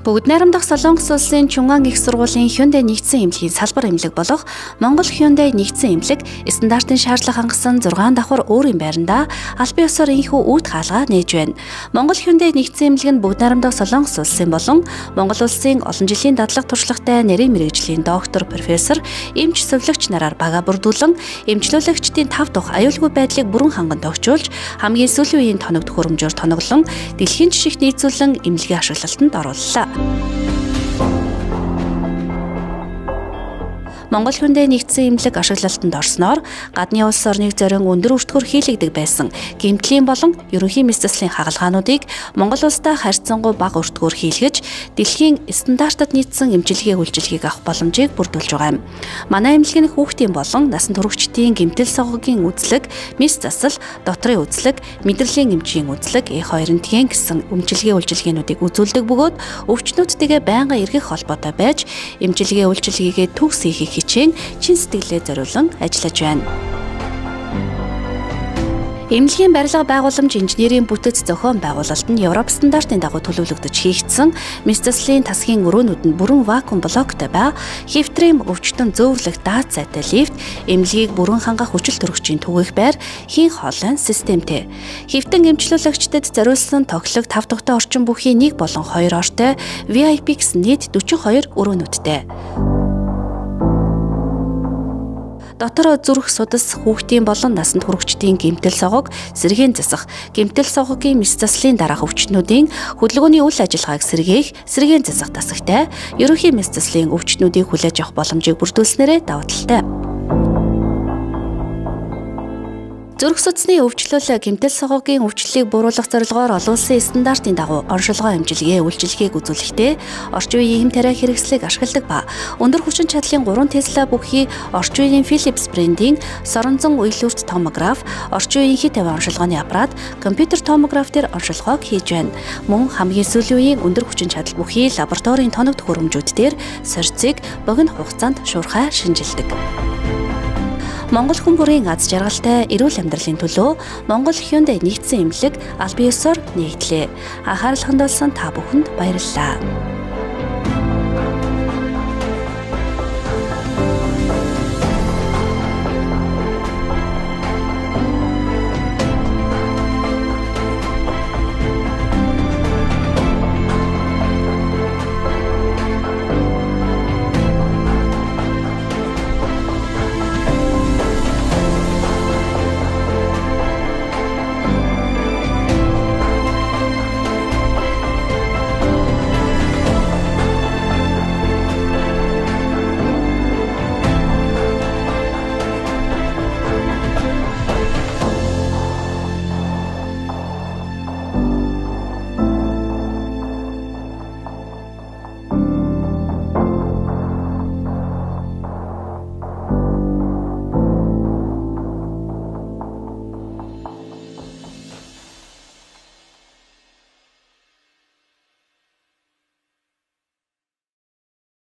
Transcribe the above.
Бүгд найрамдах Солонгос улсын Чунган их сургуулийн Hyundai нэгдсэн эмнэлгийн салбар эмнэлэг болох Монгол Hyundai нэгдсэн эмнэлэг стандартын шаардлага хангасан 6 давхар өөрийн байранда албан ёсоор энэхүү үүд хаалгаа нээж байна. Монгол Hyundai нэгдсэн эмнэлэг нь бүгд найрамдах Солонгос улсын болон Монгол улсын олон жилийн дадлаг туршлагатай нарийн мэргэжлийн доктор, профессор, эмч сувлагч нараар бага бүрдүүлэн эмчлүүлэгчдийн 5 дахь аюулгүй байдлыг бүрэн ханган тохижуулж хамгийн сүүлийн үеийн тоног төхөөрөмжөөр тоноглон дэлхийн жишгт нийцүүлэн эмнэлгийн ашиглалтанд орууллаа. Монгол Hyundai нэгдсэн эмнэлэг ашиглалтанд орсноор гадны улс орныг зорин өндөр өртгөр хийлэгдэг байсан гэмтлийн болон ерөнхий мэс заслын хагалгаануудыг Монгол улстай харьцангуй бага өртгөр хийлгэж дэлхийн стандартад нийцсэн эмчилгээ үйлчилгээг авах боломжийг бүрдүүлж байгаа юм. Манай эмнэлгийн хүүхдийн болон насан туршидчдын гэмтэл согогийн үзлэг, мэс засал, дотрын үзлэг, мэдрэлийн эмчийн үзлэг, E2-ын гэсэн эмчилгээ үйлчилгээнүүдийг үзүүлдэг бөгөөд өвчнүүдтэйгээ байнга эргэх холбоотой байж эмчилгээ үйлчилгээгээ төгс хийхийг чин сэтгэлээ зориулан ажиллаж байна. Эмнэлгийн барилга байгууламж инженерийн бүтэц зохион байгуулалт нь Европ стандартын дагуу төлөвлөгдөж хийгдсэн мэс заслын тасгийн өрөөнүүд нь бүрэн вакуум блоктой ба хевтрим өвчтөн зөөврлөх даат сайтай лифт, эмнэлгийг бүрэн хангах хүчил төрөгчийн түгээх байр, хийн хоолойн системтэй. Хевтэн эмчлүүлэгчдэд зориулсан тоглог 5 дахьтай орчин бүхий 1 болон 2 ортой VIP гэсэн нийт 42 өрөөнүүдтэй. Дотор зүрх судас хүүхдийн болон насанд хүрэгчдийн гэмтэл согог, сэргийн засах, гэмтэл согогийн мэс заслын дараах өвчтнүүдийн хөдөлгөөний үйл ажиллагааг сэргээх, сэргийн засах тасагтай, ерөнхий мэс заслын өвчтнүүдийг хүлээж авах боломжийг бүрдүүлснээрээ даваа талтай. Зүрх судасны өвчлөл гэмтэл согогийн өвчлөлийг бууруулах зорилгоор олон улсын стандартын дагуу оншилгоо эмчилгээ үйлчилгээг үзүүлэхдээ орчин үеийн хэм тариа хэрэгслийг ашигладаг ба өндөр хүчин чадлын 3 Tesla бүхий орчин үеийн Philips брендийн соронзон уйлүүрт томограф, орчин үеийн хит аваа оншилгооны аппарат, компьютер томограф дээр оншилгоог хийж байна. Мөн хамгийн сүүлийн үеийн өндөр хүчин чадал бүхий лабораторийн тоног төхөөрөмжүүд дээр сорьцыг богино хугацаанд шуурхай шинжилдэг. Монгол хүн бүрийн аз жаргалтай эрүүл амьдралын төлөө Монгол Hyundai нэгдсэн эмнэлэг албан ёсоор нэгдлээ. Анхаарал хандуулсан та бүхэнд баярлалаа.